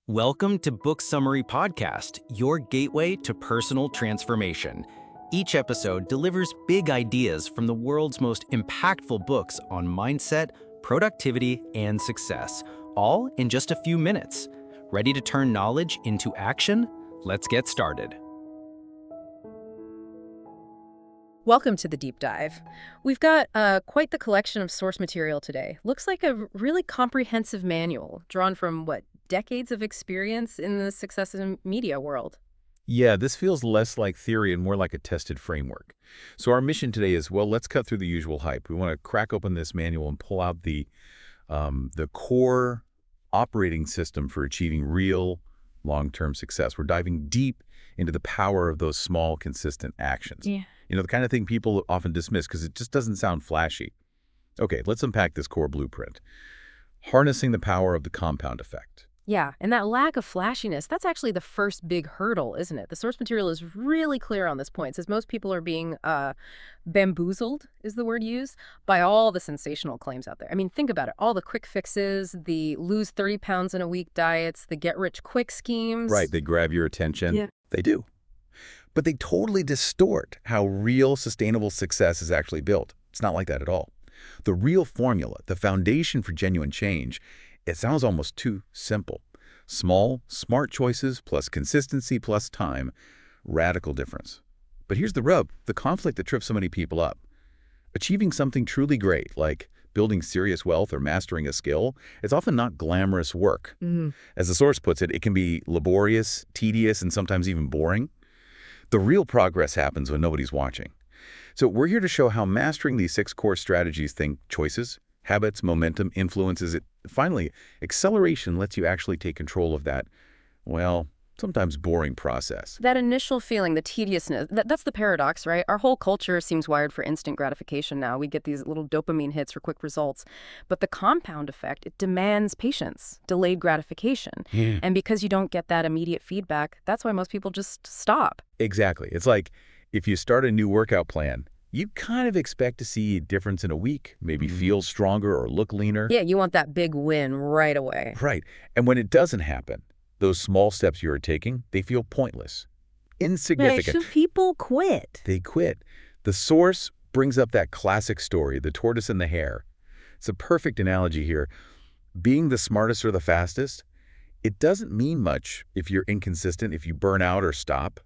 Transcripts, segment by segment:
Welcome to Book Summary Podcast, your gateway to personal transformation. Each episode delivers big ideas from the world's most impactful books on mindset, productivity, and success, all in just a few minutes. Ready to turn knowledge into action? Let's get started. Welcome to the deep dive. We've got quite the collection of source material today. Looks like a really comprehensive manual drawn from, decades of experience in the success and media world. Yeah, this feels less like theory and more like a tested framework. So our mission today is, let's cut through the usual hype. We want to crack open this manual and pull out the core operating system for achieving real long-term success. We're diving deep into the power of those small, consistent actions. Yeah. You know, the kind of thing people often dismiss because it just doesn't sound flashy. Okay, let's unpack this core blueprint. Harnessing the power of the compound effect. Yeah, and that lack of flashiness, that's actually the first big hurdle, isn't it? The source material is really clear on this point. It says most people are being bamboozled, is the word used, by all the sensational claims out there. I mean, think about it. All the quick fixes, the lose 30 pounds in a week diets, the get-rich-quick schemes. Right, they grab your attention. Yeah. They do. But they totally distort how real sustainable success is actually built. It's not like that at all. The real formula, the foundation for genuine change, it sounds almost too simple. Small, smart choices plus consistency plus time, radical difference. But here's the rub, the conflict that trips so many people up. Achieving something truly great, like building serious wealth or mastering a skill, it's often not glamorous work. As the source puts it, it can be laborious, tedious, and sometimes even boring. The real progress happens when nobody's watching. So we're here to show how mastering these 6 core strategies, think choices, habits, momentum, influences it. Finally, acceleration lets you actually take control of that, sometimes boring process. That initial feeling, the tediousness, that's the paradox, right? Our whole culture seems wired for instant gratification now. We get these little dopamine hits for quick results. But the compound effect, it demands patience, delayed gratification. Yeah. And because you don't get that immediate feedback, that's why most people just stop. Exactly. It's like if you start a new workout plan, you kind of expect to see a difference in a week, maybe feel stronger or look leaner. Yeah, you want that big win right away. Right. And when it doesn't happen, those small steps you are taking, they feel pointless, insignificant. Right, so people quit. They quit. The source brings up that classic story, the tortoise and the hare. It's a perfect analogy here. Being the smartest or the fastest, it doesn't mean much if you're inconsistent, if you burn out or stop.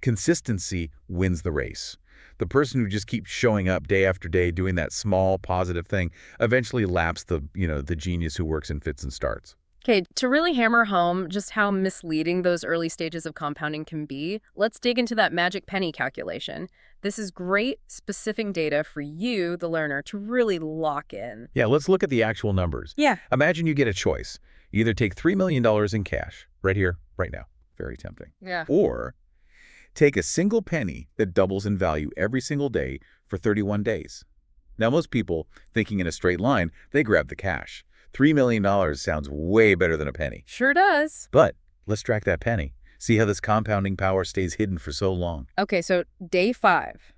Consistency wins the race. The person who just keeps showing up day after day doing that small positive thing eventually laps the genius who works in fits and starts. Okay, to really hammer home just how misleading those early stages of compounding can be, let's dig into that magic penny calculation. This is great, specific data for you, the learner, to really lock in. Yeah, let's look at the actual numbers. Yeah. Imagine you get a choice. You either take $3 million in cash, right here, right now. Very tempting. Yeah. Or take a single penny that doubles in value every single day for 31 days. Now, most people, thinking in a straight line, they grab the cash. $3 million sounds way better than a penny. Sure does. But let's track that penny. See how this compounding power stays hidden for so long. Okay, so day 5,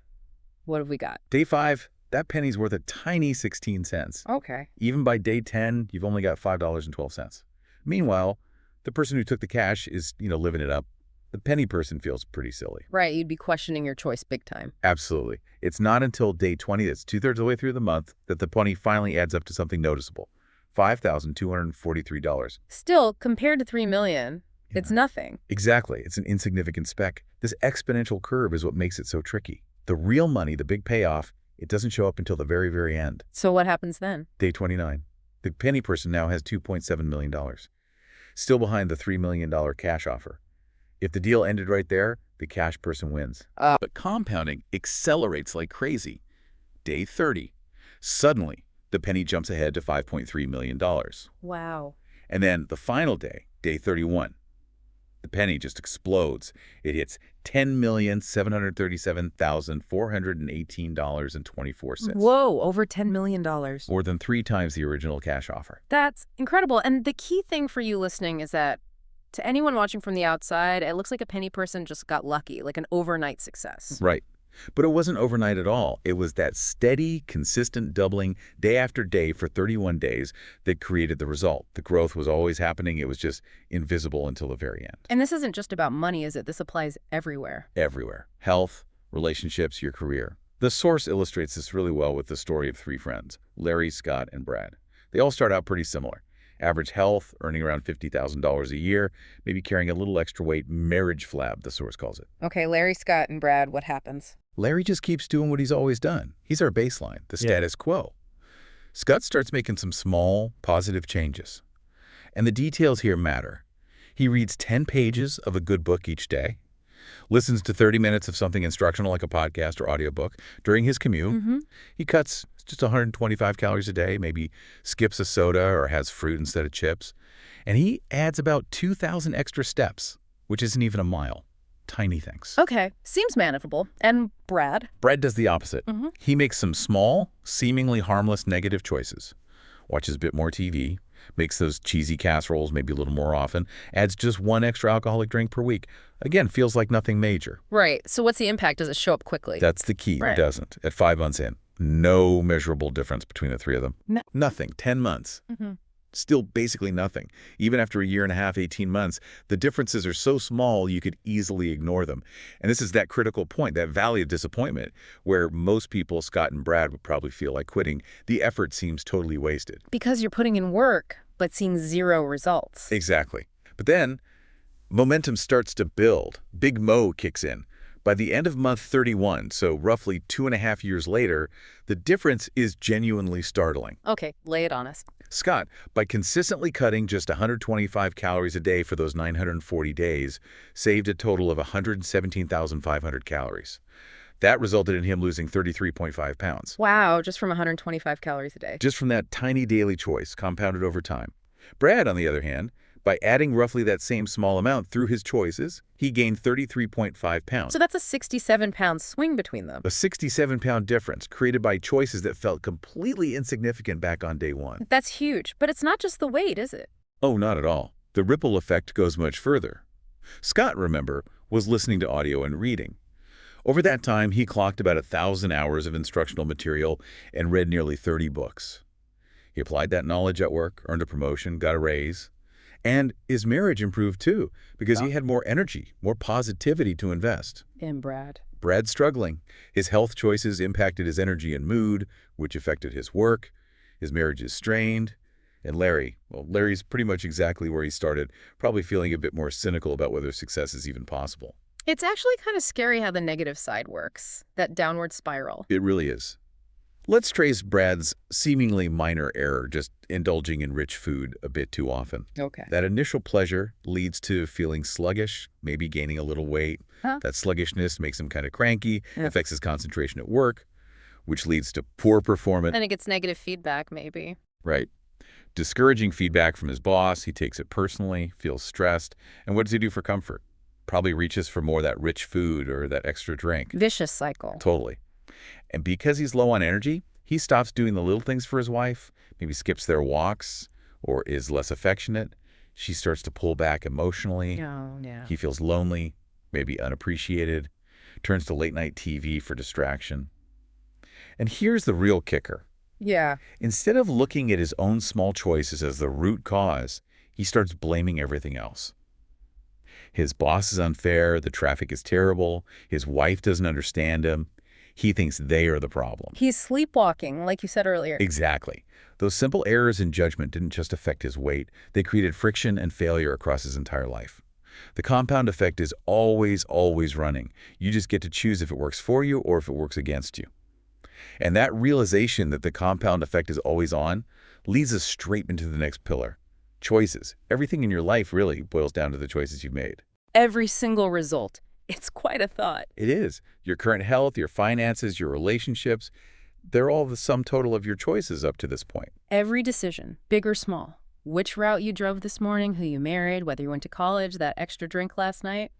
what have we got? Day 5, that penny's worth a tiny 16 cents. Okay. Even by day 10, you've only got $5.12. Meanwhile, the person who took the cash is, living it up. The penny person feels pretty silly. Right, you'd be questioning your choice big time. Absolutely. It's not until day 20, that's 2/3 of the way through the month, that the penny finally adds up to something noticeable. $5,243. Still, compared to $3 million, it's nothing. Exactly. It's an insignificant speck. This exponential curve is what makes it so tricky. The real money, the big payoff, it doesn't show up until the very, very end. So what happens then? Day 29. The penny person now has $2.7 million. Still behind the $3 million cash offer. If the deal ended right there, the cash person wins. But compounding accelerates like crazy. Day 30. Suddenly, the penny jumps ahead to $5.3 million. Wow. And then the final day, day 31, the penny just explodes. It hits $10,737,418.24. Whoa, over $10 million. More than 3 times the original cash offer. That's incredible. And the key thing for you listening is that to anyone watching from the outside, it looks like a penny person just got lucky, like an overnight success. Right. But it wasn't overnight at all. It was that steady, consistent doubling day after day for 31 days that created the result. The growth was always happening. It was just invisible until the very end. And this isn't just about money, is it? This applies everywhere. Everywhere. Health, relationships, your career. The source illustrates this really well with the story of three friends, Larry, Scott, and Brad. They all start out pretty similar. Average health, earning around $50,000 a year, maybe carrying a little extra weight, marriage flab, the source calls it. Okay, Larry, Scott, and Brad, what happens? Larry just keeps doing what he's always done. He's our baseline, the status quo. Scott starts making some small, positive changes. And the details here matter. He reads 10 pages of a good book each day, listens to 30 minutes of something instructional like a podcast or audiobook during his commute. He cuts just 125 calories a day, maybe skips a soda or has fruit instead of chips. And he adds about 2,000 extra steps, which isn't even a mile. Tiny things. Okay, seems manageable. And Brad? Brad does the opposite. He makes some small, seemingly harmless negative choices. Watches a bit more TV, makes those cheesy casseroles maybe a little more often, adds just one extra alcoholic drink per week. Again, feels like nothing major. Right. So what's the impact? Does it show up quickly? That's the key. It doesn't. At 5 months in, no measurable difference between the three of them. No. Nothing. 10 months. Still basically nothing. Even after a year and a half, 18 months, the differences are so small you could easily ignore them. And this is that critical point, that valley of disappointment, where most people, Scott and Brad, would probably feel like quitting. The effort seems totally wasted. Because you're putting in work, but seeing zero results. Exactly. But then, momentum starts to build. Big Mo kicks in. By the end of month 31, so roughly 2.5 years later, the difference is genuinely startling. Okay, lay it on us. Scott, by consistently cutting just 125 calories a day for those 940 days, saved a total of 117,500 calories. That resulted in him losing 33.5 pounds. Wow, just from 125 calories a day. Just from that tiny daily choice, compounded over time. Brad, on the other hand, by adding roughly that same small amount through his choices, he gained 33.5 pounds. So that's a 67-pound swing between them. A 67-pound difference created by choices that felt completely insignificant back on day one. That's huge, but it's not just the weight, is it? Oh, not at all. The ripple effect goes much further. Scott, remember, was listening to audio and reading. Over that time, he clocked about 1,000 hours of instructional material and read nearly 30 books. He applied that knowledge at work, earned a promotion, got a raise. And his marriage improved too, because he had more energy, more positivity to invest. And Brad? Brad's struggling. His health choices impacted his energy and mood, which affected his work. His marriage is strained. And Larry, well, Larry's pretty much exactly where he started, probably feeling a bit more cynical about whether success is even possible. It's actually kind of scary how the negative side works, that downward spiral. It really is. Let's trace Brad's seemingly minor error, just indulging in rich food a bit too often. Okay. That initial pleasure leads to feeling sluggish, maybe gaining a little weight. That sluggishness makes him kind of cranky, affects his concentration at work, which leads to poor performance. And it gets negative feedback, maybe. Right. Discouraging feedback from his boss, he takes it personally, feels stressed. And what does he do for comfort? Probably reaches for more of that rich food or that extra drink. Vicious cycle. Totally. And because he's low on energy, he stops doing the little things for his wife, maybe skips their walks, or is less affectionate. She starts to pull back emotionally. Oh, yeah. He feels lonely, maybe unappreciated, turns to late-night TV for distraction. And here's the real kicker. Yeah. Instead of looking at his own small choices as the root cause, he starts blaming everything else. His boss is unfair, the traffic is terrible, his wife doesn't understand him. He thinks they are the problem. He's sleepwalking, like you said earlier. Exactly. Those simple errors in judgment didn't just affect his weight. They created friction and failure across his entire life. The compound effect is always, always running. You just get to choose if it works for you or if it works against you. And that realization that the compound effect is always on leads us straight into the next pillar. Choices. Everything in your life really boils down to the choices you've made. Every single result. It's quite a thought. It is. Your current health, your finances, your relationships, they're all the sum total of your choices up to this point. Every decision, big or small. Which route you drove this morning, who you married, whether you went to college, that extra drink last night.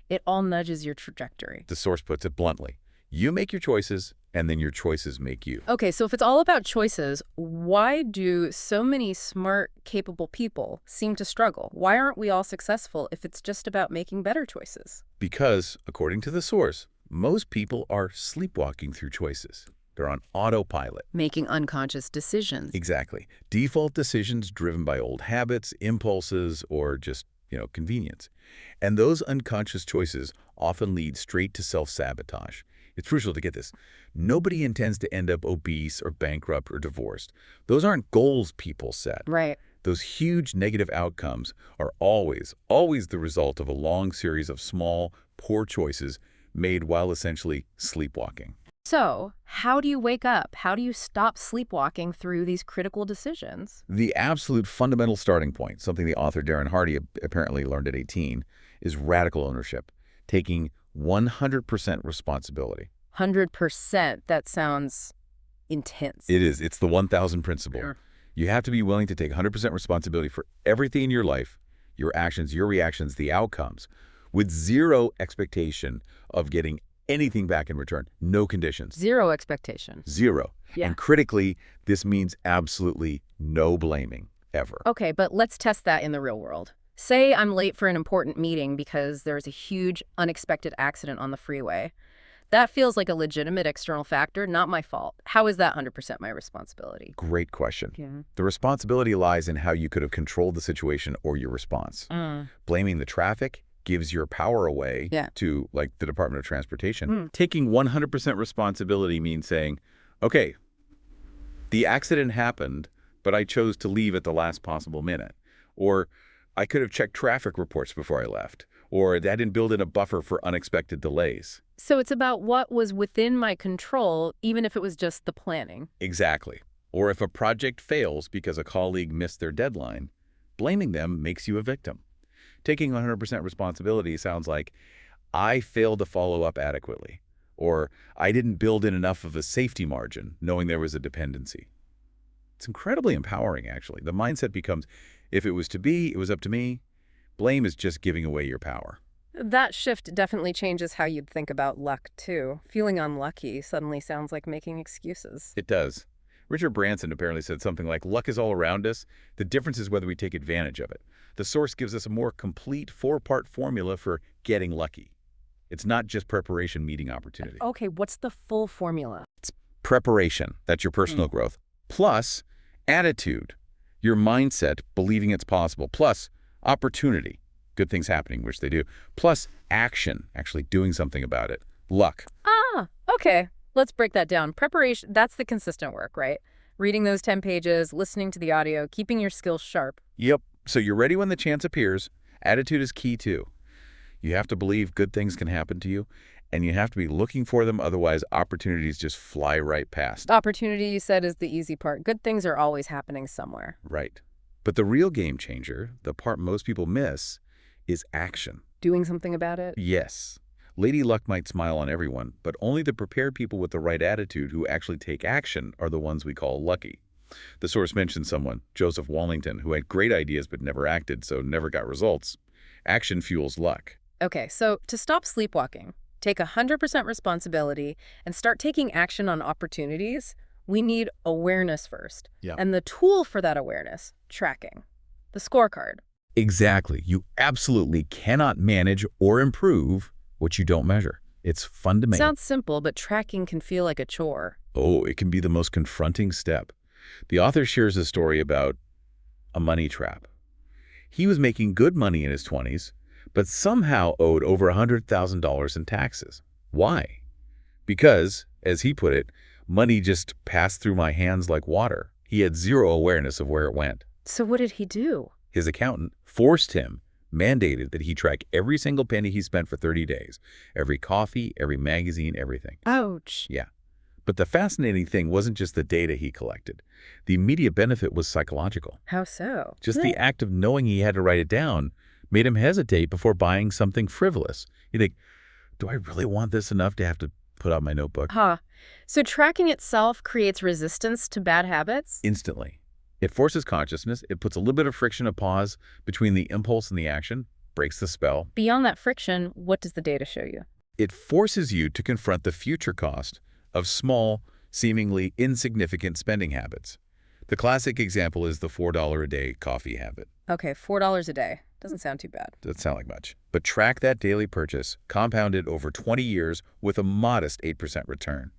It all nudges your trajectory. The source puts it bluntly. You make your choices, and then your choices make you. Okay, so if it's all about choices, why do so many smart, capable people seem to struggle? Why aren't we all successful if it's just about making better choices? Because, according to the source, Most people are sleepwalking through choices. They're on autopilot. Making unconscious decisions. Exactly. Default decisions driven by old habits, impulses, or just, convenience. And those unconscious choices often lead straight to self-sabotage. It's crucial to get this. Nobody intends to end up obese or bankrupt or divorced. Those aren't goals people set. Right. Those huge negative outcomes are always the result of a long series of small, poor choices made while essentially sleepwalking. So, how do you wake up? How do you stop sleepwalking through these critical decisions? The absolute fundamental starting point, something the author Darren Hardy apparently learned at 18, is radical ownership, taking 100% responsibility. 100%. That sounds intense. It is. It's the 1,000 principle. Sure. You have to be willing to take 100% responsibility for everything in your life, your actions, your reactions, the outcomes, with zero expectation of getting anything back in return. No conditions. Zero expectation. Zero. Yeah. And critically, this means absolutely no blaming, ever. Okay, but let's test that in the real world. Say I'm late for an important meeting because there's a huge, unexpected accident on the freeway. That feels like a legitimate external factor, not my fault. How is that 100% my responsibility? Great question. Yeah. The responsibility lies in how you could have controlled the situation or your response. Blaming the traffic gives your power away to, like, the Department of Transportation. Taking 100% responsibility means saying, okay, the accident happened, but I chose to leave at the last possible minute. Or I could have checked traffic reports before I left. Or I didn't build in a buffer for unexpected delays. So it's about what was within my control, even if it was just the planning. Exactly. Or if a project fails because a colleague missed their deadline, blaming them makes you a victim. Taking 100% responsibility sounds like, I failed to follow up adequately, or I didn't build in enough of a safety margin, knowing there was a dependency. It's incredibly empowering, actually. The mindset becomes, if it was to be, it was up to me. Blame is just giving away your power. That shift definitely changes how you'd think about luck, too. Feeling unlucky suddenly sounds like making excuses. It does. Richard Branson apparently said something like, luck is all around us. The difference is whether we take advantage of it. The source gives us a more complete 4-part formula for getting lucky. It's not just preparation meeting opportunity. Okay, what's the full formula? It's preparation. That's your personal growth. Plus attitude, your mindset, believing it's possible. Plus opportunity, good things happening, which they do. Plus action, actually doing something about it. Luck. Okay. Let's break that down. Preparation, that's the consistent work, right? Reading those 10 pages, listening to the audio, keeping your skills sharp. Yep. So you're ready when the chance appears. Attitude is key, too. You have to believe good things can happen to you, and you have to be looking for them. Otherwise, opportunities just fly right past. Opportunity, you said, is the easy part. Good things are always happening somewhere. Right. But the real game changer, the part most people miss, is action. Doing something about it? Yes. Lady Luck might smile on everyone, but only the prepared people with the right attitude who actually take action are the ones we call lucky. The source mentions someone, Joseph Wallington, who had great ideas but never acted, so never got results. Action fuels luck. Okay, so to stop sleepwalking, take 100% responsibility, and start taking action on opportunities, we need awareness first. Yeah. And the tool for that awareness, tracking. The scorecard. Exactly. You absolutely cannot manage or improve what you don't measure. It's fundamental. Sounds simple, but tracking can feel like a chore. Oh, it can be the most confronting step. The author shares a story about a money trap. He was making good money in his 20s, but somehow owed over $100,000 in taxes. Why? Because, as he put it, money just passed through my hands like water. He had zero awareness of where it went. So what did he do? His accountant forced him, mandated that he track every single penny he spent for 30 days. Every coffee, every magazine, everything. Ouch. Yeah. But the fascinating thing wasn't just the data he collected. The immediate benefit was psychological. How so? Just the act of knowing he had to write it down made him hesitate before buying something frivolous. You think, do I really want this enough to have to put out my notebook? So tracking itself creates resistance to bad habits? Instantly. It forces consciousness. It puts a little bit of friction, a pause between the impulse and the action, breaks the spell. Beyond that friction, what does the data show you? It forces you to confront the future cost of small, seemingly insignificant spending habits. The classic example is the $4 a day coffee habit. Okay, $4 a day. Doesn't sound too bad. Doesn't sound like much. But track that daily purchase, compounded over 20 years with a modest 8% return.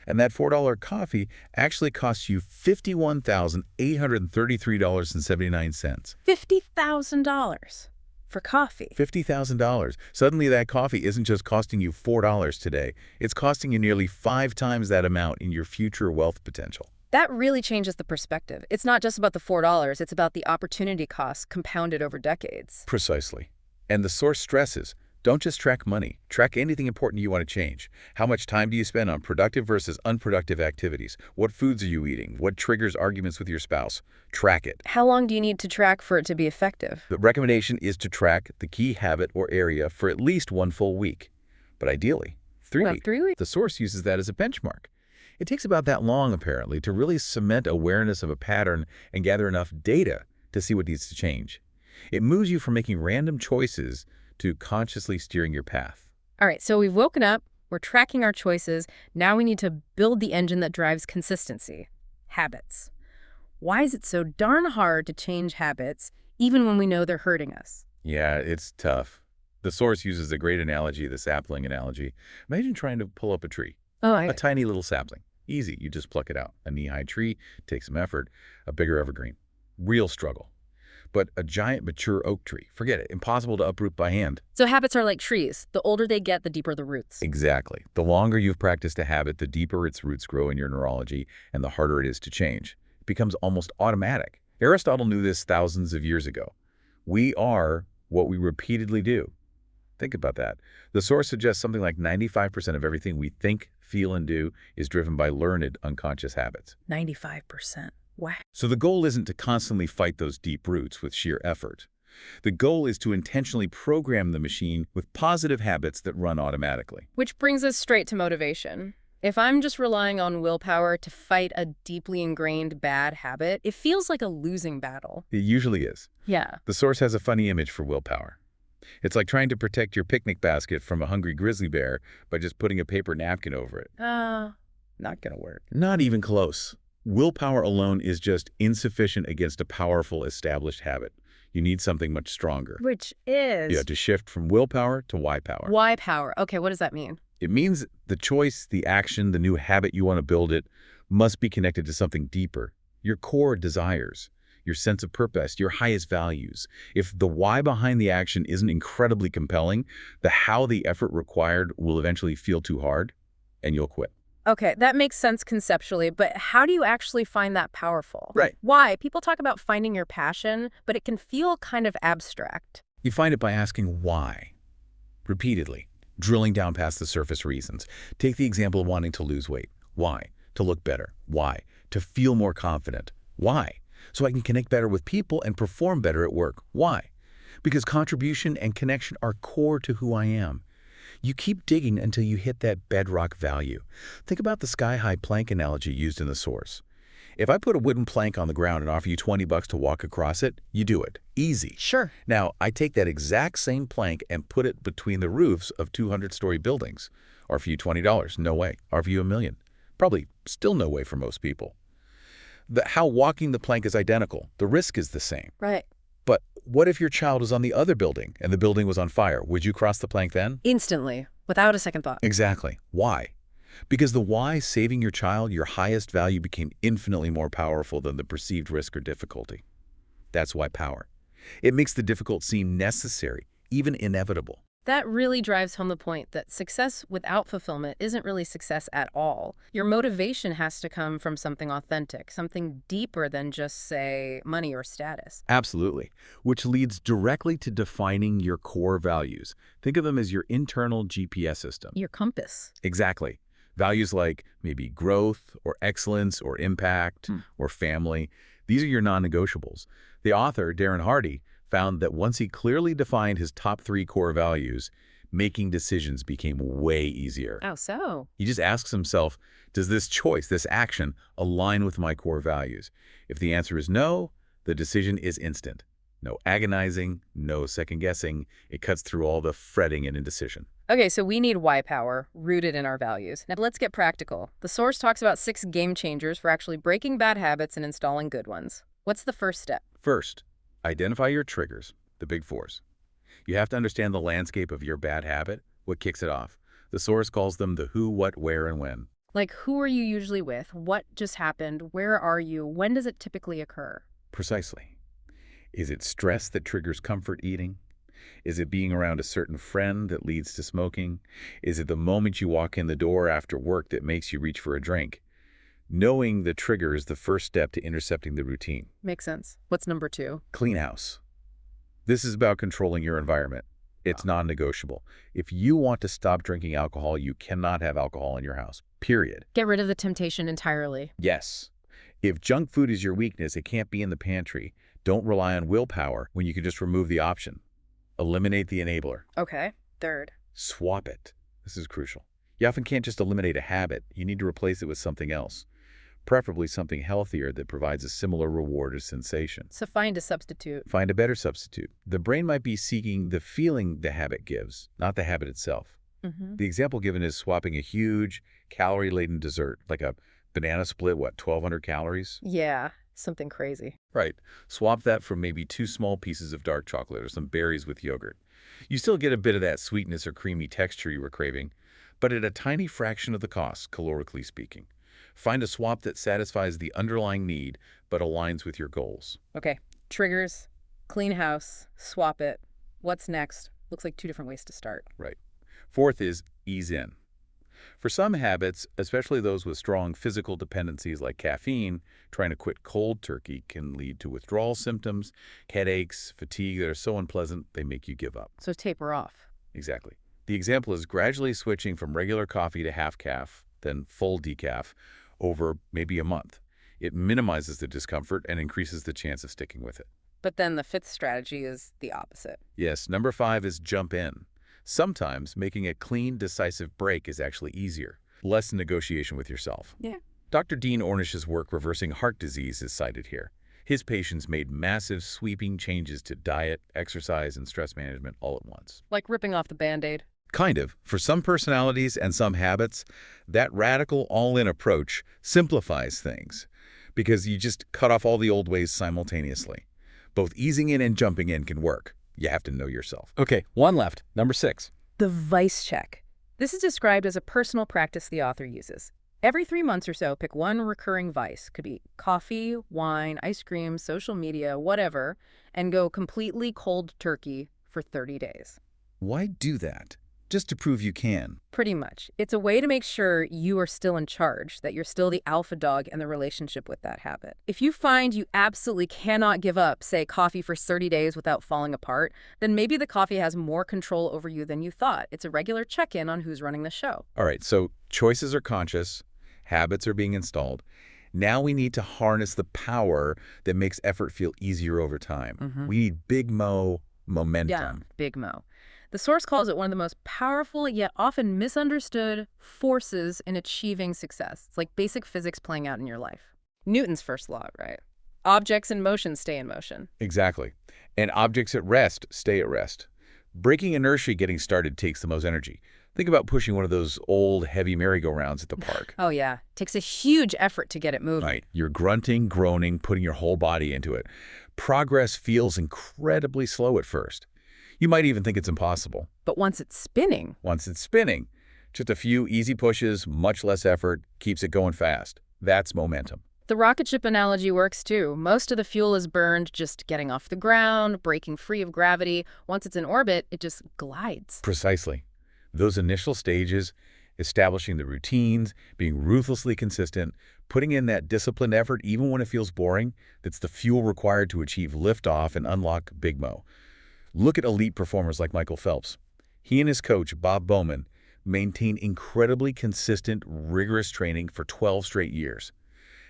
And that $4 coffee actually costs you $51,833.79. $50,000 for coffee. $50,000. Suddenly that coffee isn't just costing you $4 today. It's costing you nearly 5 times that amount in your future wealth potential. That really changes the perspective. It's not just about the $4, it's about the opportunity costs compounded over decades. Precisely. And the source stresses, don't just track money. Track anything important you want to change. How much time do you spend on productive versus unproductive activities? What foods are you eating? What triggers arguments with your spouse? Track it. How long do you need to track for it to be effective? The recommendation is to track the key habit or area for at least 1 full week. But ideally, 3 weeks. 3 weeks? The source uses that as a benchmark. It takes about that long, apparently, to really cement awareness of a pattern and gather enough data to see what needs to change. It moves you from making random choices to consciously steering your path. All right, so we've woken up, we're tracking our choices, now we need to build the engine that drives consistency. Habits. Why is it so darn hard to change habits, even when we know they're hurting us? Yeah, it's tough. The source uses a great analogy, the sapling analogy. Imagine trying to pull up a tree. A tiny little sapling. Easy, you just pluck it out. A knee-high tree takes some effort. A bigger evergreen. Real struggle. But a giant mature oak tree, forget it, impossible to uproot by hand. So habits are like trees. The older they get, the deeper the roots. Exactly. The longer you've practiced a habit, the deeper its roots grow in your neurology and the harder it is to change. It becomes almost automatic. Aristotle knew this thousands of years ago. We are what we repeatedly do. Think about that. The source suggests something like 95% of everything we think, feel, and do is driven by learned unconscious habits. 95%. Wow. So the goal isn't to constantly fight those deep roots with sheer effort. The goal is to intentionally program the machine with positive habits that run automatically. Which brings us straight to motivation. If I'm just relying on willpower to fight a deeply ingrained bad habit, it feels like a losing battle. It usually is. Yeah. The source has a funny image for willpower. It's like trying to protect your picnic basket from a hungry grizzly bear by just putting a paper napkin over it. Not gonna work. Not even close. Willpower alone is just insufficient against a powerful established habit. You need something much stronger. Which is? You have to shift from willpower to why power. Why power? Okay, what does that mean? It means the choice, the action, the new habit you want to build it must be connected to something deeper. Your core desires, your sense of purpose, your highest values. If the why behind the action isn't incredibly compelling, the how the effort required will eventually feel too hard, and you'll quit. Okay, that makes sense conceptually, but how do you actually find that powerful? Right. Why? People talk about finding your passion, but it can feel kind of abstract. You find it by asking why, repeatedly, drilling down past the surface reasons. Take the example of wanting to lose weight. Why? To look better. Why? To feel more confident. Why? So I can connect better with people and perform better at work. Why? Because contribution and connection are core to who I am. You keep digging until you hit that bedrock value. Think about the sky-high plank analogy used in the source. If I put a wooden plank on the ground and offer you $20 to walk across it, you do it. Easy. Sure. Now, I take that exact same plank and put it between the roofs of 200-story buildings. Offer you $20. No way. Offer you $1 million. Probably still no way for most people. How walking the plank is identical. The risk is the same. Right. But what if your child was on the other building and the building was on fire? Would you cross the plank then? Instantly, without a second thought. Exactly. Why? Because the why, saving your child, your highest value, became infinitely more powerful than the perceived risk or difficulty. That's why power. It makes the difficult seem necessary, even inevitable. That really drives home the point that success without fulfillment isn't really success at all. Your motivation has to come from something authentic, something deeper than just, say, money or status. Absolutely. Which leads directly to defining your core values. Think of them as your internal GPS system. Your compass. Exactly. Values like maybe growth or excellence or impact or family. These are your non-negotiables. The author, Darren Hardy, found that once he clearly defined his top 3 core values, making decisions became way easier. Oh, so? He just asks himself, does this choice, this action, align with my core values? If the answer is no, the decision is instant. No agonizing, no second-guessing. It cuts through all the fretting and indecision. Okay, so we need why power, rooted in our values. Now let's get practical. The source talks about 6 game changers for actually breaking bad habits and installing good ones. What's the first step? First, identify your triggers, the big fours. You have to understand the landscape of your bad habit, what kicks it off. The source calls them the who, what, where, and when. Like, who are you usually with? What just happened? Where are you? When does it typically occur? Precisely. Is it stress that triggers comfort eating? Is it being around a certain friend that leads to smoking? Is it the moment you walk in the door after work that makes you reach for a drink? Knowing the trigger is the first step to intercepting the routine. Makes sense. What's number 2? Clean house. This is about controlling your environment. It's non-negotiable. If you want to stop drinking alcohol, you cannot have alcohol in your house, period. Get rid of the temptation entirely. Yes. If junk food is your weakness, it can't be in the pantry. Don't rely on willpower when you can just remove the option. Eliminate the enabler. Okay. Third. Swap it. This is crucial. You often can't just eliminate a habit. You need to replace it with something else, preferably something healthier that provides a similar reward or sensation. So find a substitute. Find a better substitute. The brain might be seeking the feeling the habit gives, not the habit itself. The example given is swapping a huge, calorie-laden dessert, like a banana split, 1,200 calories? Yeah, something crazy. Right. Swap that for maybe 2 small pieces of dark chocolate or some berries with yogurt. You still get a bit of that sweetness or creamy texture you were craving, but at a tiny fraction of the cost, calorically speaking. Find a swap that satisfies the underlying need but aligns with your goals. Okay. Triggers, clean house, swap it. What's next? Looks like 2 different ways to start. Right. Fourth is ease in. For some habits, especially those with strong physical dependencies like caffeine, trying to quit cold turkey can lead to withdrawal symptoms, headaches, fatigue that are so unpleasant they make you give up. So taper off. Exactly. The example is gradually switching from regular coffee to half calf, then full decaf, over maybe a month. It minimizes the discomfort and increases the chance of sticking with it. But then the 5th strategy is the opposite. Yes, number 5 is jump in. Sometimes making a clean, decisive break is actually easier. Less negotiation with yourself. Yeah. Dr. Dean Ornish's work reversing heart disease is cited here. His patients made massive, sweeping changes to diet, exercise, and stress management all at once. Like ripping off the Band-Aid. Kind of. For some personalities and some habits, that radical all-in approach simplifies things because you just cut off all the old ways simultaneously. Both easing in and jumping in can work. You have to know yourself. Okay, one left. Number 6. The vice check. This is described as a personal practice the author uses. Every 3 months or so, pick one recurring vice. Could be coffee, wine, ice cream, social media, whatever, and go completely cold turkey for 30 days. Why do that? Just to prove you can. Pretty much. It's a way to make sure you are still in charge, that you're still the alpha dog in the relationship with that habit. If you find you absolutely cannot give up, say, coffee for 30 days without falling apart, then maybe the coffee has more control over you than you thought. It's a regular check-in on who's running the show. All right, so choices are conscious, habits are being installed. Now we need to harness the power that makes effort feel easier over time. We need big momentum. Yeah, big mo. The source calls it one of the most powerful yet often misunderstood forces in achieving success. It's like basic physics playing out in your life. Newton's first law, right? Objects in motion stay in motion. Exactly. And objects at rest stay at rest. Breaking inertia getting started takes the most energy. Think about pushing one of those old, heavy merry-go-rounds at the park. Oh, yeah. Takes a huge effort to get it moving. Right. You're grunting, groaning, putting your whole body into it. Progress feels incredibly slow at first. You might even think it's impossible. But once it's spinning, just a few easy pushes, much less effort, keeps it going fast. That's momentum. the rocket ship analogy works too. Most of the fuel is burned just getting off the ground, breaking free of gravity. Once it's in orbit, it just glides. Precisely. Those initial stages, establishing the routines, being ruthlessly consistent, putting in that disciplined effort even when it feels boring, that's the fuel required to achieve liftoff and unlock Big Mo. Look at elite performers like Michael Phelps. He and his coach, Bob Bowman, maintained incredibly consistent, rigorous training for 12 straight years.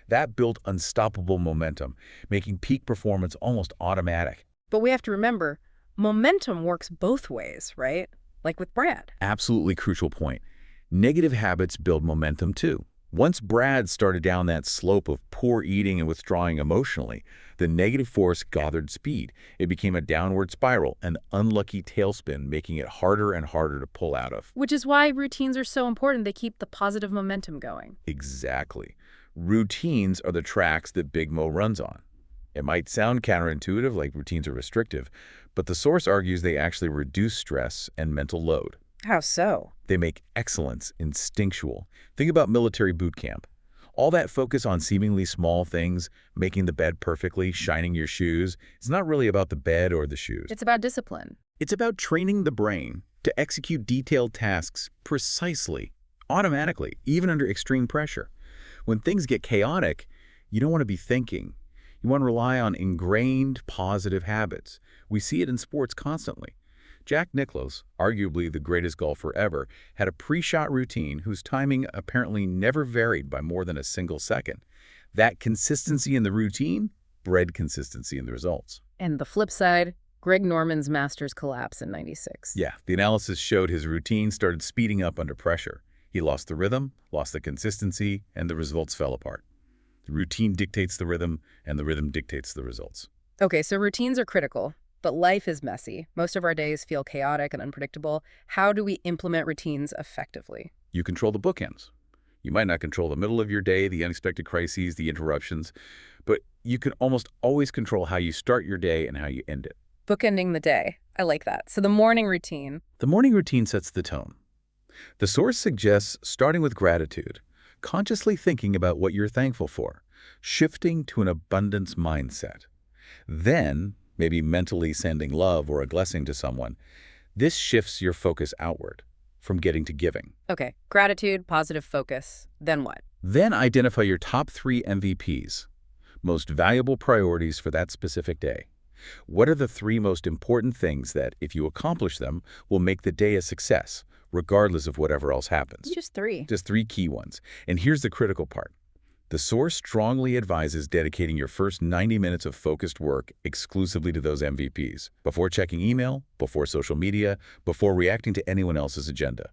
That built unstoppable momentum, making peak performance almost automatic. But we have to remember, momentum works both ways, right? Like with Brad. Absolutely crucial point. Negative habits build momentum too. Once Brad started down that slope of poor eating and withdrawing emotionally, the negative force gathered speed. It became a downward spiral, an unlucky tailspin, making it harder and harder to pull out of. Which is why routines are so important. They keep the positive momentum going. Exactly. Routines are the tracks that Big Mo runs on. It might sound counterintuitive, like routines are restrictive, but the source argues they actually reduce stress and mental load. How so? They make excellence instinctual. Think about military boot camp. All that focus on seemingly small things, making the bed perfectly, shining your shoes, it's not really about the bed or the shoes. It's about discipline. It's about training the brain to execute detailed tasks precisely, automatically, even under extreme pressure. When things get chaotic, you don't want to be thinking. You want to rely on ingrained positive habits. We see it in sports constantly. Jack Nicklaus, arguably the greatest golfer ever, had a pre-shot routine whose timing apparently never varied by more than a single second. That consistency in the routine bred consistency in the results. And the flip side, Greg Norman's Masters collapse in '96. Yeah, the analysis showed his routine started speeding up under pressure. He lost the rhythm, lost the consistency, and the results fell apart. The routine dictates the rhythm, and the rhythm dictates the results. Okay, so routines are critical, but life is messy. Most of our days feel chaotic and unpredictable. How do we implement routines effectively? You control the bookends. You might not control the middle of your day, the unexpected crises, the interruptions, but you can almost always control how you start your day and how you end it. Bookending the day. I like that. So the morning routine. The morning routine sets the tone. The source suggests starting with gratitude, consciously thinking about what you're thankful for, shifting to an abundance mindset. Then, maybe mentally sending love or a blessing to someone. This shifts your focus outward, from getting to giving. Okay, gratitude, positive focus. Then what? Then identify your top 3 MVPs, most valuable priorities for that specific day. What are the 3 most important things that, if you accomplish them, will make the day a success, regardless of whatever else happens? Just 3. Just 3 key ones. And here's the critical part. The source strongly advises dedicating your first 90 minutes of focused work exclusively to those MVPs, before checking email, before social media, before reacting to anyone else's agenda.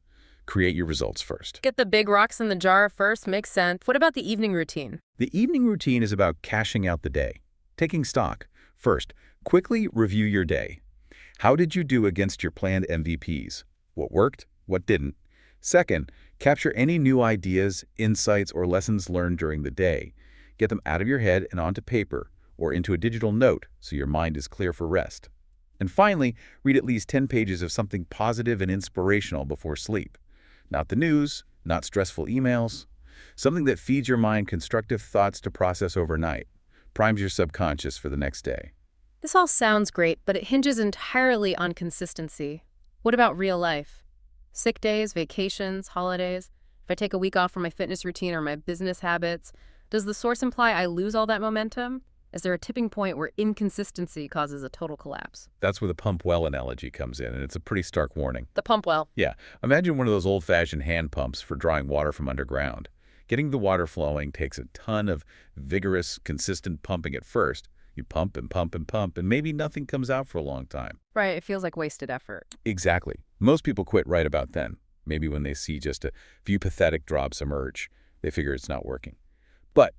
Create your results first. Get the big rocks in the jar first. Makes sense. What about the evening routine? The evening routine is about cashing out the day, taking stock. First, quickly review your day. How did you do against your planned MVPs? What worked? What didn't? Second, capture any new ideas, insights, or lessons learned during the day. Get them out of your head and onto paper or into a digital note so your mind is clear for rest. And finally, read at least 10 pages of something positive and inspirational before sleep. Not the news, not stressful emails. Something that feeds your mind constructive thoughts to process overnight, primes your subconscious for the next day. This all sounds great, but it hinges entirely on consistency. What about real life? Sick days, vacations, holidays. If I take a week off from my fitness routine or my business habits, does the source imply I lose all that momentum? Is there a tipping point where inconsistency causes a total collapse? That's where the pump well analogy comes in, and it's a pretty stark warning. The pump well. Yeah, imagine one of those old-fashioned hand pumps for drawing water from underground. Getting the water flowing takes a ton of vigorous, consistent pumping at first. You pump and pump and pump, and maybe nothing comes out for a long time. Right, it feels like wasted effort. Exactly. Most people quit right about then. Maybe when they see just a few pathetic drops emerge, they figure it's not working. But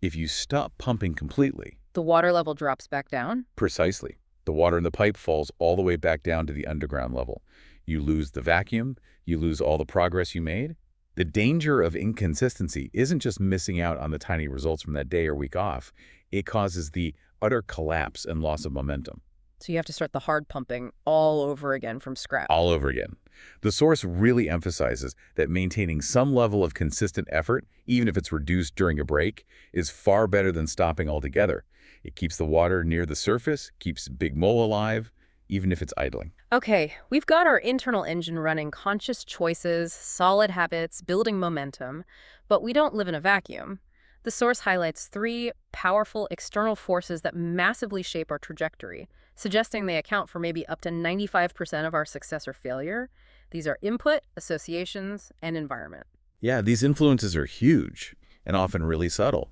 if you stop pumping completely... The water level drops back down? Precisely. The water in the pipe falls all the way back down to the underground level. You lose the vacuum, you lose all the progress you made. The danger of inconsistency isn't just missing out on the tiny results from that day or week off. It causes the utter collapse and loss of momentum. So you have to start the hard pumping all over again from scratch. All over again. The source really emphasizes that maintaining some level of consistent effort, even if it's reduced during a break, is far better than stopping altogether. It keeps the water near the surface, keeps Big Mo alive, even if it's idling. Okay, we've got our internal engine running, conscious choices, solid habits, building momentum, but we don't live in a vacuum. The source highlights 3 powerful external forces that massively shape our trajectory, suggesting they account for maybe up to 95% of our success or failure. These are input, associations, and environment. Yeah, these influences are huge and often really subtle,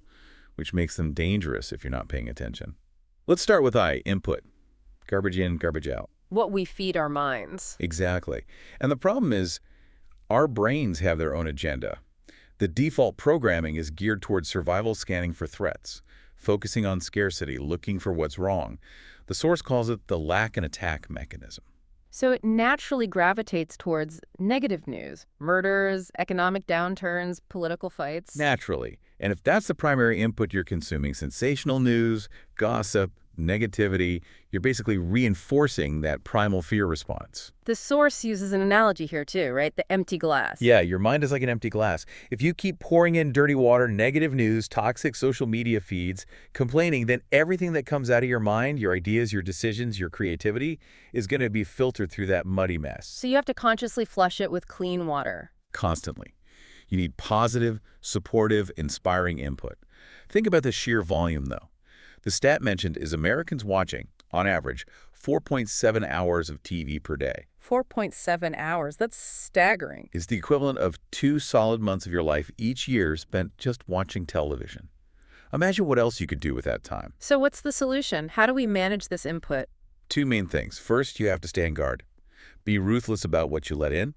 which makes them dangerous if you're not paying attention. Let's start with I, input. Garbage in, garbage out. What we feed our minds. Exactly. And the problem is our brains have their own agenda. The default programming is geared towards survival scanning for threats, focusing on scarcity, looking for what's wrong. The source calls it the lack and attack mechanism. So it naturally gravitates towards negative news, murders, economic downturns, political fights. Naturally. And if that's the primary input you're consuming, sensational news, gossip, negativity, you're basically reinforcing that primal fear response. The source uses an analogy here too, right? The empty glass. Yeah, your mind is like an empty glass. If you keep pouring in dirty water, negative news, toxic social media feeds, complaining, then everything that comes out of your mind, your ideas, your decisions, your creativity, is going to be filtered through that muddy mess. So you have to consciously flush it with clean water. Constantly. You need positive, supportive, inspiring input. Think about the sheer volume, though. The stat mentioned is Americans watching, on average, 4.7 hours of TV per day. 4.7 hours. That's staggering. It's the equivalent of 2 solid months of your life each year spent just watching television. Imagine what else you could do with that time. So what's the solution? How do we manage this input? 2 main things. First, you have to stand guard. Be ruthless about what you let in.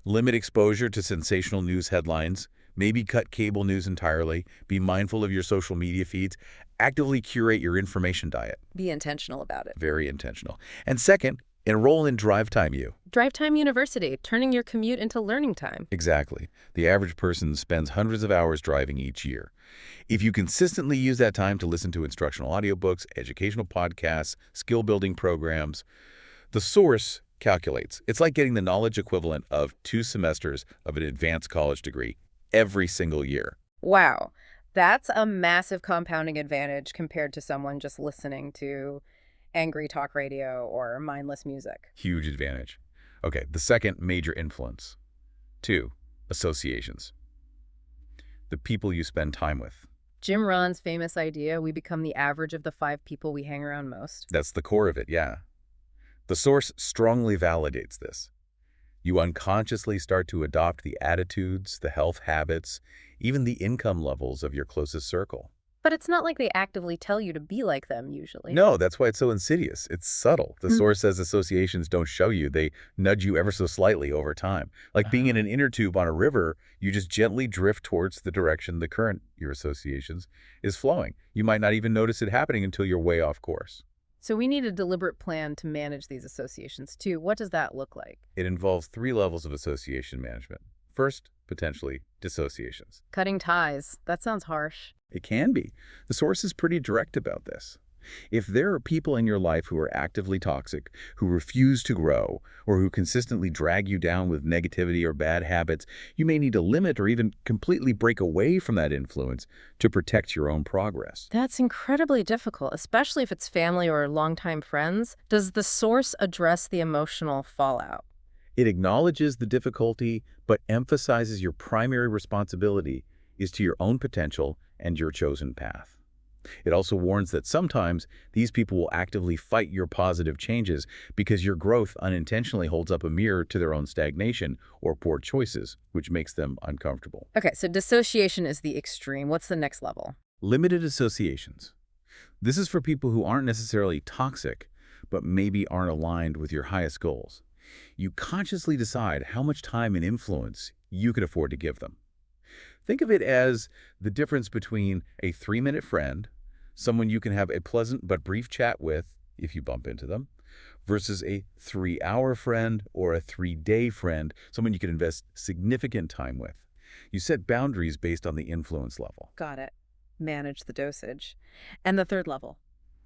Limit exposure to sensational news headlines. Maybe cut cable news entirely. Be mindful of your social media feeds. Actively curate your information diet. Be intentional about it. Very intentional. And second, enroll in Drive Time U. Drive Time University, turning your commute into learning time. Exactly. The average person spends hundreds of hours driving each year. If you consistently use that time to listen to instructional audiobooks, educational podcasts, skill-building programs, the source calculates. It's like getting the knowledge equivalent of 2 semesters of an advanced college degree every single year. Wow. That's a massive compounding advantage compared to someone just listening to angry talk radio or mindless music. Huge advantage. Okay, the second major influence. 2, associations. The people you spend time with. Jim Rohn's famous idea, we become the average of the 5 people we hang around most. That's the core of it, yeah. The source strongly validates this. You unconsciously start to adopt the attitudes, the health habits, even the income levels of your closest circle. But it's not like they actively tell you to be like them, usually. No, that's why it's so insidious. It's subtle. The source says associations don't show you. They nudge you ever so slightly over time. Like being in an inner tube on a river, you just gently drift towards the direction the current, your associations, is flowing. You might not even notice it happening until you're way off course. So we need a deliberate plan to manage these associations, too. What does that look like? It involves 3 levels of association management. First, potentially, dissociations. Cutting ties. That sounds harsh. It can be. The source is pretty direct about this. If there are people in your life who are actively toxic, who refuse to grow, or who consistently drag you down with negativity or bad habits, you may need to limit or even completely break away from that influence to protect your own progress. That's incredibly difficult, especially if it's family or longtime friends. Does the source address the emotional fallout? It acknowledges the difficulty, but emphasizes your primary responsibility is to your own potential and your chosen path. It also warns that sometimes these people will actively fight your positive changes because your growth unintentionally holds up a mirror to their own stagnation or poor choices, which makes them uncomfortable. Okay, so dissociation is the extreme. What's the next level? Limited associations. This is for people who aren't necessarily toxic, but maybe aren't aligned with your highest goals. You consciously decide how much time and influence you can afford to give them. Think of it as the difference between a 3-minute friend, someone you can have a pleasant but brief chat with if you bump into them, versus a 3-hour friend or a 3-day friend, someone you can invest significant time with. You set boundaries based on the influence level. Got it. Manage the dosage. And the third level?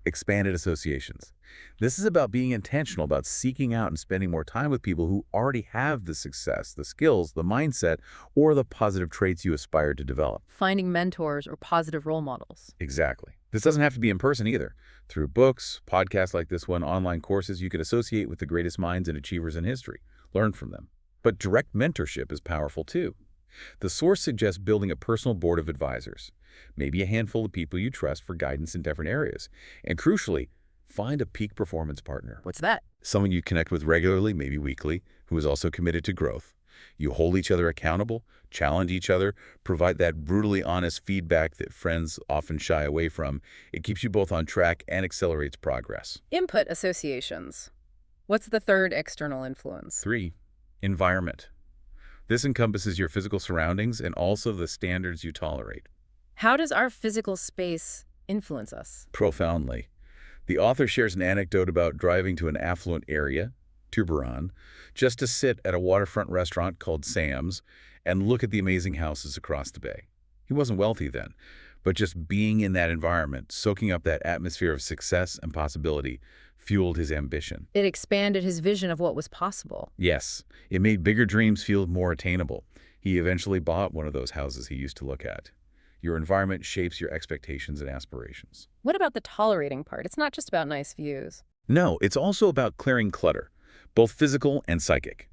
Expanded associations. This is about being intentional about seeking out and spending more time with people who already have the success, the skills, the mindset, or the positive traits you aspire to develop. Finding mentors or positive role models. Exactly. This doesn't have to be in person either. Through books, podcasts like this one, online courses, you can associate with the greatest minds and achievers in history. Learn from them. But direct mentorship is powerful too. The source suggests building a personal board of advisors, maybe a handful of people you trust for guidance in different areas. And crucially, find a peak performance partner. What's that? Someone you connect with regularly, maybe weekly, who is also committed to growth. You hold each other accountable, challenge each other, provide that brutally honest feedback that friends often shy away from. It keeps you both on track and accelerates progress. Input associations. What's the third external influence? 3, environment. This encompasses your physical surroundings and also the standards you tolerate. How does our physical space influence us? Profoundly. The author shares an anecdote about driving to an affluent area, Tiburon, just to sit at a waterfront restaurant called Sam's and look at the amazing houses across the bay. He wasn't wealthy then, but just being in that environment, soaking up that atmosphere of success and possibility, fueled his ambition. It expanded his vision of what was possible. Yes, it made bigger dreams feel more attainable. He eventually bought one of those houses he used to look at. Your environment shapes your expectations and aspirations. What about the tolerating part? It's not just about nice views. No, it's also about clearing clutter, both physical and psychic.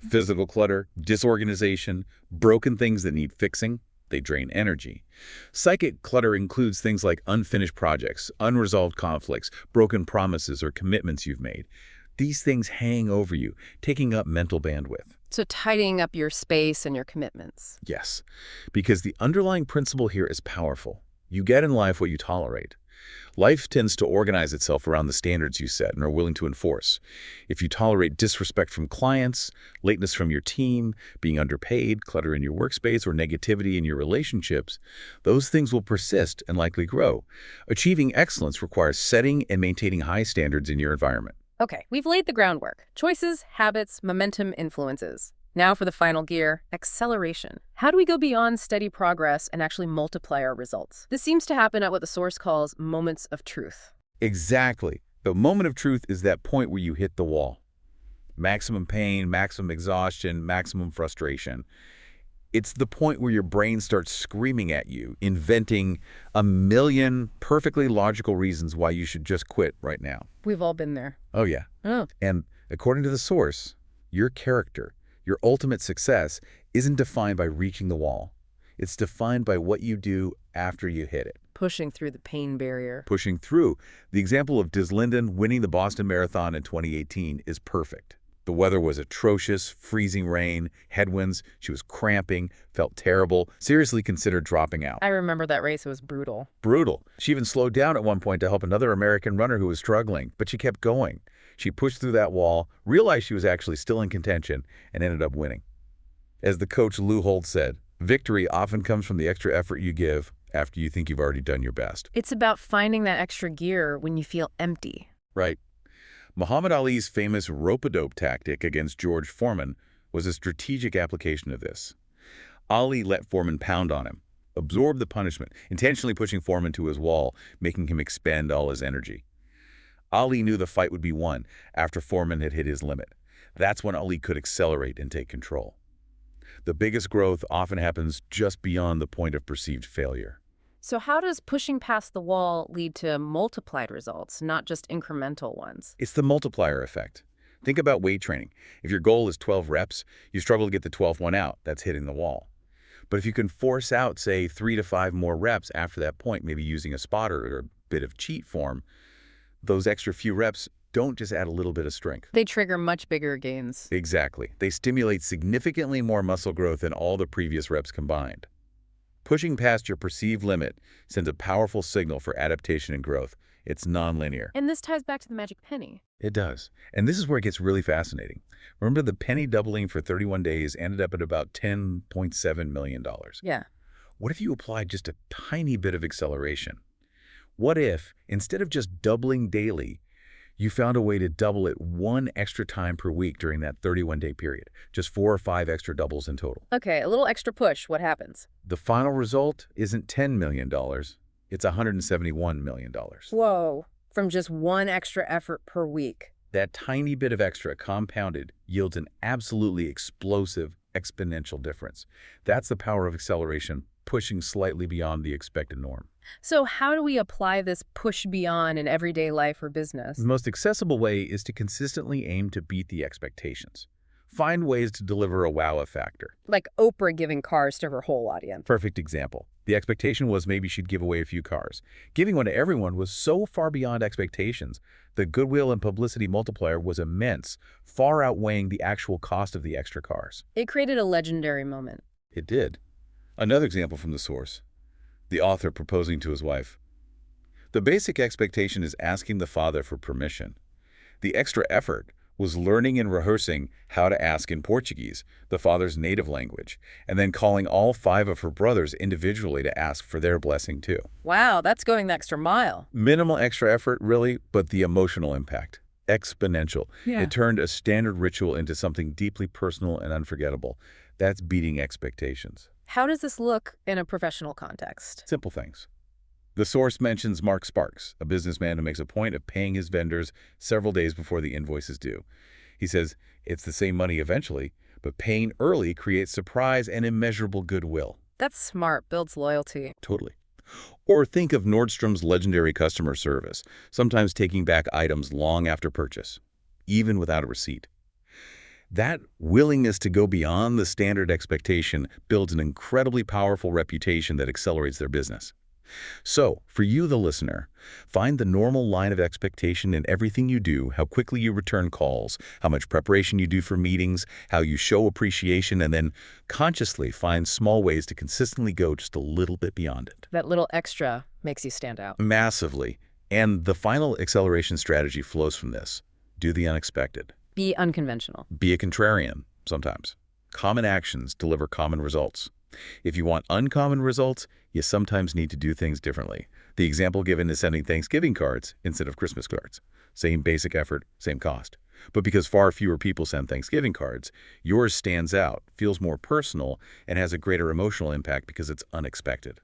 Physical clutter, disorganization, broken things that need fixing, they drain energy. Psychic clutter includes things like unfinished projects, unresolved conflicts, broken promises or commitments you've made. These things hang over you, taking up mental bandwidth. So tidying up your space and your commitments. Yes, because the underlying principle here is powerful. You get in life what you tolerate. Life tends to organize itself around the standards you set and are willing to enforce. If you tolerate disrespect from clients, lateness from your team, being underpaid, clutter in your workspace, or negativity in your relationships, those things will persist and likely grow. Achieving excellence requires setting and maintaining high standards in your environment. Okay, we've laid the groundwork. Choices, habits, momentum, influences. Now for the final gear, acceleration. How do we go beyond steady progress and actually multiply our results? This seems to happen at what the source calls moments of truth. Exactly. The moment of truth is that point where you hit the wall. Maximum pain, maximum exhaustion, maximum frustration. It's the point where your brain starts screaming at you, inventing a million perfectly logical reasons why you should just quit right now. We've all been there. Oh, yeah. Oh. And according to the source, your character, your ultimate success, isn't defined by reaching the wall. It's defined by what you do after you hit it. Pushing through the pain barrier. Pushing through. The example of Des Linden winning the Boston Marathon in 2018 is perfect. The weather was atrocious, freezing rain, headwinds. She was cramping, felt terrible, seriously considered dropping out. I remember that race. It was brutal. Brutal. She even slowed down at one point to help another American runner who was struggling, but she kept going. She pushed through that wall, realized she was actually still in contention, and ended up winning. As the coach Lou Holt said, victory often comes from the extra effort you give after you think you've already done your best. It's about finding that extra gear when you feel empty. Right. Muhammad Ali's famous rope-a-dope tactic against George Foreman was a strategic application of this. Ali let Foreman pound on him, absorb the punishment, intentionally pushing Foreman to his wall, making him expend all his energy. Ali knew the fight would be won after Foreman had hit his limit. That's when Ali could accelerate and take control. The biggest growth often happens just beyond the point of perceived failure. So how does pushing past the wall lead to multiplied results, not just incremental ones? It's the multiplier effect. Think about weight training. If your goal is 12 reps, you struggle to get the 12th one out. That's hitting the wall. But if you can force out, say, 3 to 5 more reps after that point, maybe using a spotter or a bit of cheat form, those extra few reps don't just add a little bit of strength. They trigger much bigger gains. Exactly. They stimulate significantly more muscle growth than all the previous reps combined. Pushing past your perceived limit sends a powerful signal for adaptation and growth. It's nonlinear. And this ties back to the magic penny. It does. And this is where it gets really fascinating. Remember, the penny doubling for 31 days ended up at about $10.7 million. Yeah. What if you applied just a tiny bit of acceleration? What if, instead of just doubling daily, you found a way to double it one extra time per week during that 31-day period? Just 4 or 5 extra doubles in total. Okay, a little extra push. What happens? The final result isn't $10 million. It's $171 million. Whoa. From just one extra effort per week. That tiny bit of extra compounded yields an absolutely explosive exponential difference. That's the power of acceleration, pushing slightly beyond the expected norm. So how do we apply this push beyond in everyday life or business? The most accessible way is to consistently aim to beat the expectations. Find ways to deliver a wow factor. Like Oprah giving cars to her whole audience. Perfect example. The expectation was maybe she'd give away a few cars. Giving one to everyone was so far beyond expectations. The goodwill and publicity multiplier was immense, far outweighing the actual cost of the extra cars. It created a legendary moment. It did. Another example from the source. The author proposing to his wife. The basic expectation is asking the father for permission. The extra effort was learning and rehearsing how to ask in Portuguese, the father's native language, and then calling all 5 of her brothers individually to ask for their blessing too. Wow, that's going the extra mile. Minimal extra effort, really, but the emotional impact. Exponential. Yeah. It turned a standard ritual into something deeply personal and unforgettable. That's beating expectations. How does this look in a professional context? Simple things. The source mentions Mark Sparks, a businessman who makes a point of paying his vendors several days before the invoice is due. He says it's the same money eventually, but paying early creates surprise and immeasurable goodwill. That's smart, builds loyalty. Totally. Or think of Nordstrom's legendary customer service, sometimes taking back items long after purchase, even without a receipt. That willingness to go beyond the standard expectation builds an incredibly powerful reputation that accelerates their business. So, for you, the listener, find the normal line of expectation in everything you do, how quickly you return calls, how much preparation you do for meetings, how you show appreciation, and then consciously find small ways to consistently go just a little bit beyond it. That little extra makes you stand out. Massively. And the final acceleration strategy flows from this. Do the unexpected. Be unconventional. Be a contrarian, sometimes. Common actions deliver common results. If you want uncommon results, you sometimes need to do things differently. The example given is sending Thanksgiving cards instead of Christmas cards. Same basic effort, same cost. But because far fewer people send Thanksgiving cards, yours stands out, feels more personal, and has a greater emotional impact because it's unexpected.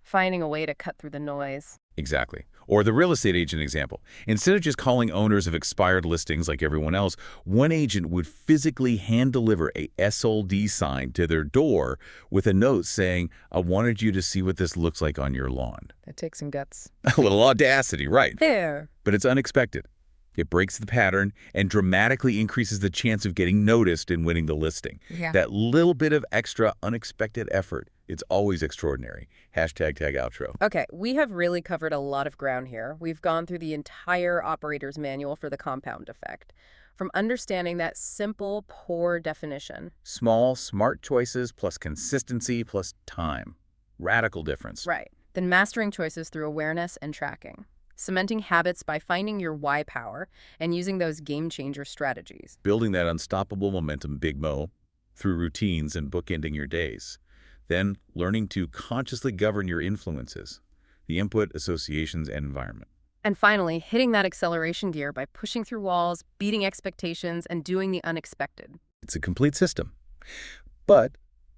Finding a way to cut through the noise. Exactly. Or the real estate agent example. Instead of just calling owners of expired listings like everyone else, one agent would physically hand-deliver a SOLD sign to their door with a note saying, "I wanted you to see what this looks like on your lawn." That takes some guts. A little audacity, right? There. But it's unexpected. It breaks the pattern and dramatically increases the chance of getting noticed and winning the listing. Yeah. That little bit of extra unexpected effort, it's always extraordinary. Hashtag tag outro. Okay, we have really covered a lot of ground here. We've gone through the entire operator's manual for the compound effect. From understanding that simple, poor definition. Small, smart choices plus consistency plus time. Radical difference. Right. Then mastering choices through awareness and tracking. Cementing habits by finding your why power and using those game-changer strategies. Building that unstoppable momentum, Big Mo, through routines and bookending your days. Then learning to consciously govern your influences, the input, associations, and environment. And finally, hitting that acceleration gear by pushing through walls, beating expectations, and doing the unexpected. It's a complete system. But,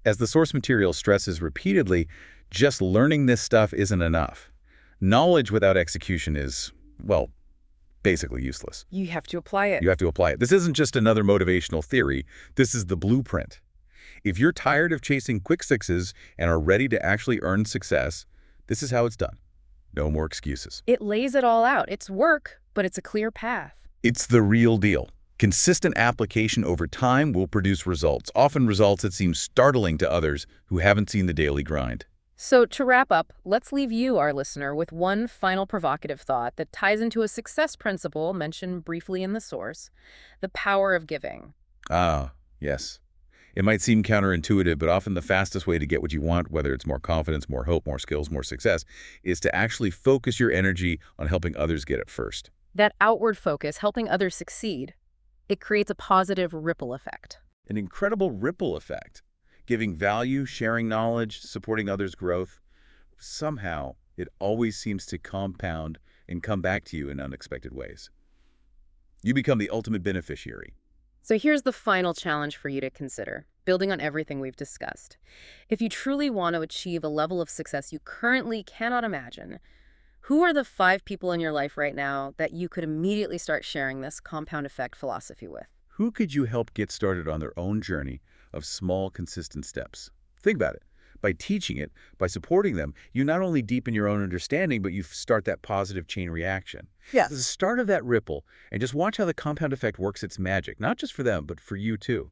as the source material stresses repeatedly, just learning this stuff isn't enough. Knowledge without execution is, well, basically useless. You have to apply it. You have to apply it. This isn't just another motivational theory. This is the blueprint. If you're tired of chasing quick fixes and are ready to actually earn success, this is how it's done. No more excuses. It lays it all out. It's work, but it's a clear path. It's the real deal. Consistent application over time will produce results, often results that seem startling to others who haven't seen the daily grind. So to wrap up, let's leave you, our listener, with one final provocative thought that ties into a success principle mentioned briefly in the source, the power of giving. Ah, yes. It might seem counterintuitive, but often the fastest way to get what you want, whether it's more confidence, more hope, more skills, more success, is to actually focus your energy on helping others get it first. That outward focus, helping others succeed, it creates a positive ripple effect. An incredible ripple effect. Giving value, sharing knowledge, supporting others' growth. Somehow, it always seems to compound and come back to you in unexpected ways. You become the ultimate beneficiary. So here's the final challenge for you to consider, building on everything we've discussed. If you truly want to achieve a level of success you currently cannot imagine, who are the 5 people in your life right now that you could immediately start sharing this compound effect philosophy with? Who could you help get started on their own journey of small, consistent steps? Think about it. By teaching it, by supporting them, you not only deepen your own understanding, but you start that positive chain reaction. Yes. The start of that ripple, and just watch how the compound effect works its magic, not just for them, but for you too.